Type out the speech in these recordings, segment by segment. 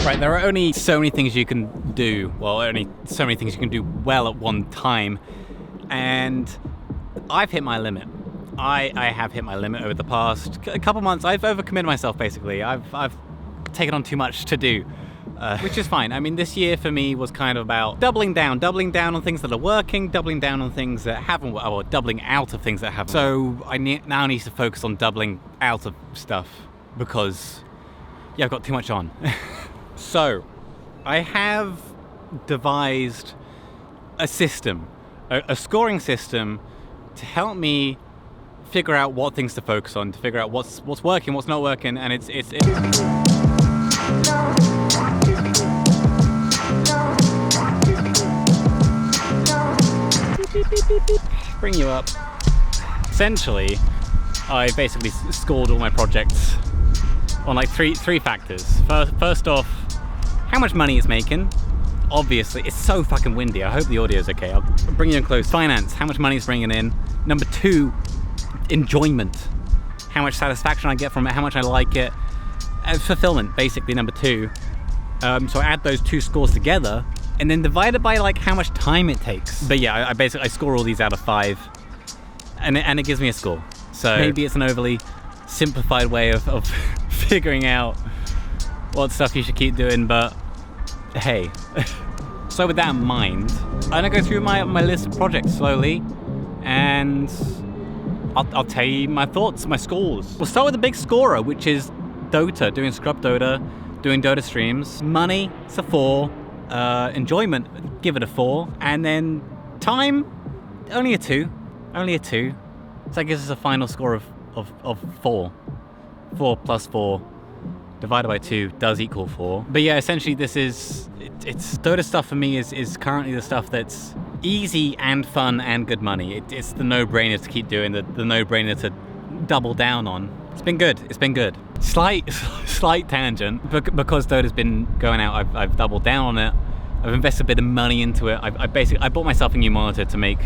Right, there are only so many things you can do. Well, only so many things you can do well at one time. And I've hit my limit. I have hit my limit over the past couple months. I've overcommitted myself, basically. I've taken on too much to do, which is fine. I mean, this year for me was kind of about doubling down on things that are working, doubling down on things that haven't, or doubling out of things that haven't. So I now need to focus on doubling out of stuff because, yeah, I've got too much on. So, I have devised a system, a scoring system to help me figure out what things to focus on, to figure out what's working, what's not working, and it's bring you up. Essentially, I basically scored all my projects on like three factors. First off, how much money it's making. Obviously, it's so fucking windy. I hope the audio is okay. I'll bring you in close. Finance, how much money it's bringing in. Number two, enjoyment. How much satisfaction I get from it, how much I like it. Fulfillment, basically, number two. So I add those two scores together and then divide it by like how much time it takes. But yeah, I score all these out of 5 and it gives me a score. So maybe it's an overly simplified way of figuring out what stuff you should keep doing, but hey. So with that in mind, I'm gonna go through my list of projects slowly, and I'll tell you my thoughts, my scores. We'll start with the big scorer, which is Dota, doing Scrub Dota, doing Dota streams. Money, it's a 4. Enjoyment, give it a 4. And then time, only a 2. So that gives us a final score of 4. 4 plus 4 divided by 2 does equal 4. But yeah, essentially it's Dota stuff for me is currently the stuff that's easy and fun and good money. It's the no-brainer to keep doing, the no-brainer to double down on. It's been good. Slight tangent. Because Dota's been going out, I've doubled down on it. I've invested a bit of money into it. I bought myself a new monitor to make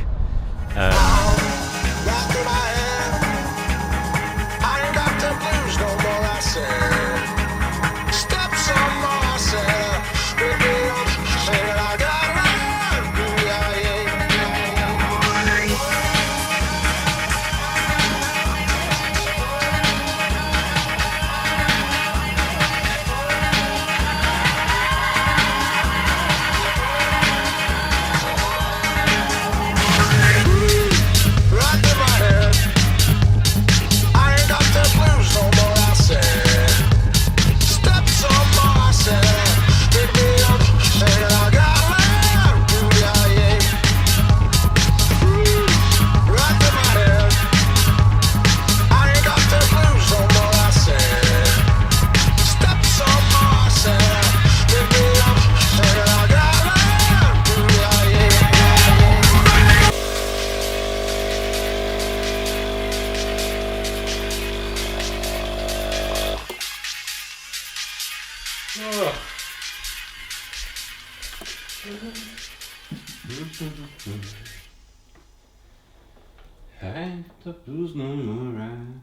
I the blues no more, I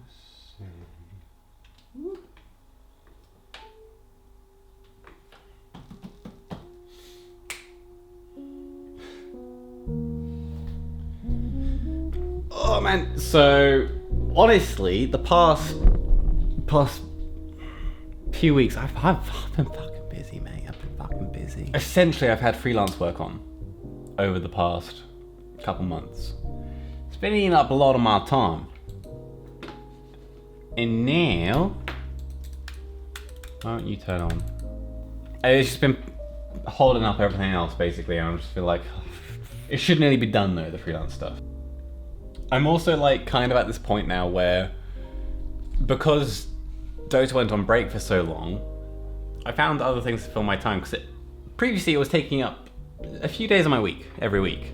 say. Oh man, so honestly, the past few weeks, I've been fucking busy, mate. I've been fucking busy. Essentially, I've had freelance work on over the past couple months. It's been eating up a lot of my time. And now, why don't you turn on? It's just been holding up everything else, basically. I just feel like it should nearly be done though, the freelance stuff. I'm also like kind of at this point now where, because Dota went on break for so long, I found other things to fill my time, because previously it was taking up a few days of my week, every week.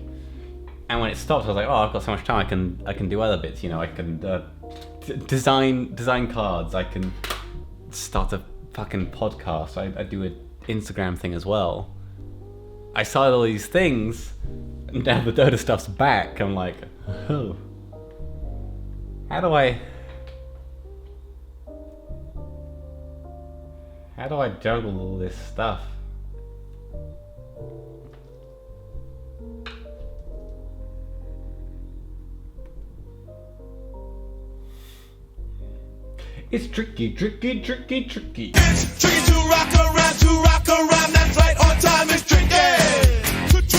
And when it stopped, I was like, oh, I've got so much time, I can do other bits, you know, I can design cards, I can start a fucking podcast, I do an Instagram thing as well. I started all these things, and now the Dota stuff's back. I'm like, oh, How do I juggle all this stuff? It's tricky, tricky, tricky, tricky. It's tricky to rock around, that's right, on time is tricky. Tricky.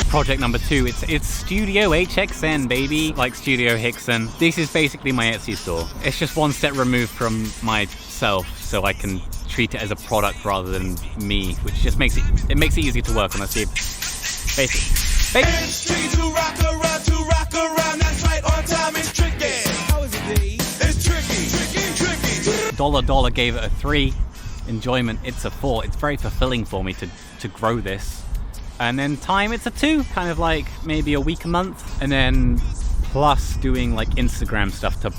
Project number 2, it's Studio HXN, baby, like Studio Hickson. This is basically my Etsy store. It's just one step removed from myself, so I can treat it as a product rather than me, which just makes it easier to work on. Let's see. Basically. It's tricky to rock around, that's right, on time is tricky. How is it, D? It's tricky. Dollar gave it a 3. Enjoyment, it's a 4. It's very fulfilling for me to grow this. And then time, it's a 2, kind of like maybe a week, a month. And then plus doing like Instagram stuff to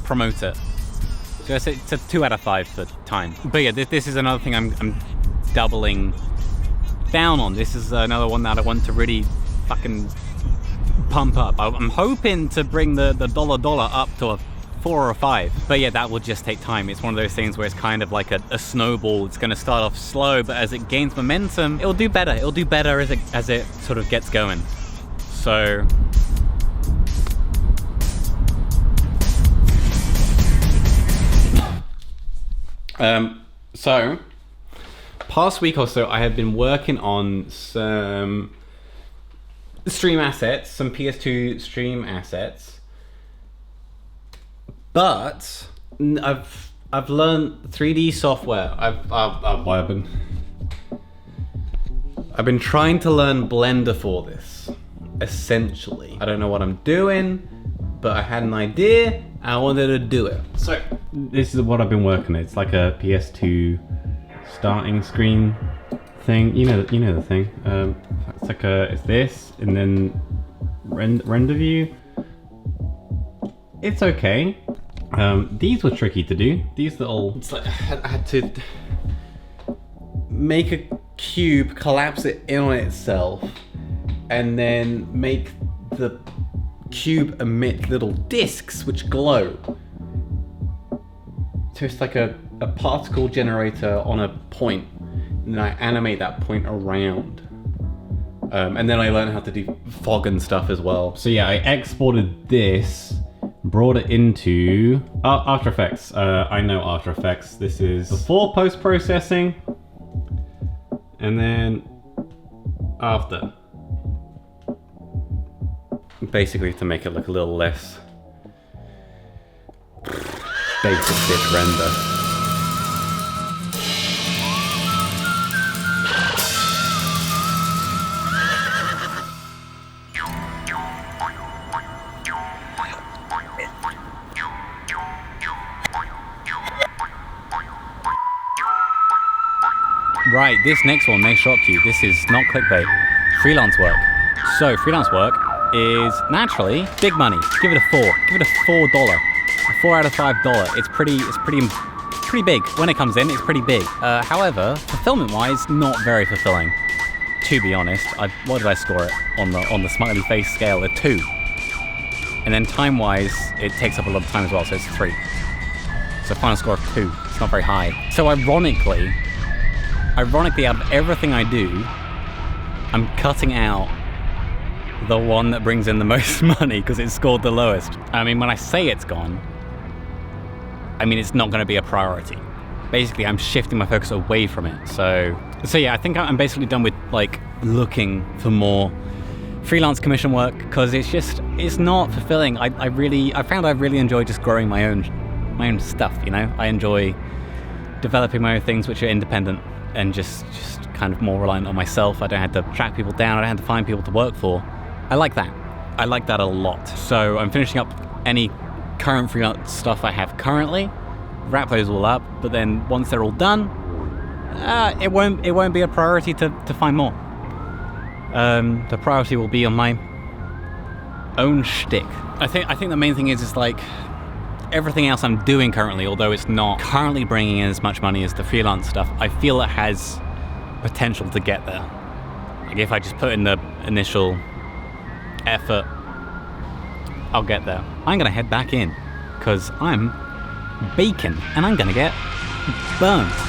promote it. So it's a 2 out of 5 for time. But yeah, this is another thing I'm doubling down on. This is another one that I want to really fucking pump up. I'm hoping to bring the dollar up to a 4 or a 5. But yeah, that will just take time. It's one of those things where it's kind of like a snowball. It's going to start off slow, but as it gains momentum, it'll do better. It'll do better as it sort of gets going. So past week or so, I have been working on some stream assets, some PS2 stream assets. But I've learned 3D software. I've been trying to learn Blender for this, essentially. I don't know what I'm doing, but I had an idea and I wanted to do it. So this is what I've been working on. It's like a PS2 starting screen thing. You know the thing. It's this, and then render view. It's okay. These were tricky to do. These little... It's like I had to make a cube, collapse it in on itself, and then make the cube emit little discs which glow. So it's like a particle generator on a point, and I animate that point around. And then I learned how to do fog and stuff as well. So yeah, I exported this, brought it into After Effects. I know After Effects. This is before post-processing, and then after. Basically to make it look a little less basic bitch render. Right, this next one may shock you. This is not clickbait. Freelance work. So freelance work is naturally big money. Give it a 4. Give it a $4. A 4 out of $5. It's pretty big. When it comes in, it's pretty big. However, fulfillment-wise, not very fulfilling. To be honest, what did I score it on the smiley face scale? A 2. And then time-wise, it takes up a lot of time as well, so it's 3. So final score of 2. It's not very high. So ironically, out of everything I do, I'm cutting out the one that brings in the most money because it scored the lowest. I mean, when I say it's gone, I mean it's not going to be a priority. Basically, I'm shifting my focus away from it. So yeah, I think I'm basically done with like looking for more freelance commission work because it's not fulfilling. I found I really enjoy just growing my own stuff. You know, I enjoy developing my own things which are independent and just kind of more reliant on myself. I don't have to track people down. I don't have to find people to work for. I like that. I like that a lot. So I'm finishing up any current freelance stuff I have currently, wrap those all up, but then once they're all done, it won't be a priority to find more. The priority will be on my own shtick. I think the main thing is like everything else I'm doing currently, although it's not currently bringing in as much money as the freelance stuff, I feel it has potential to get there. Like if I just put in the initial effort, I'll get there. I'm gonna head back in because I'm baking and I'm gonna get burnt.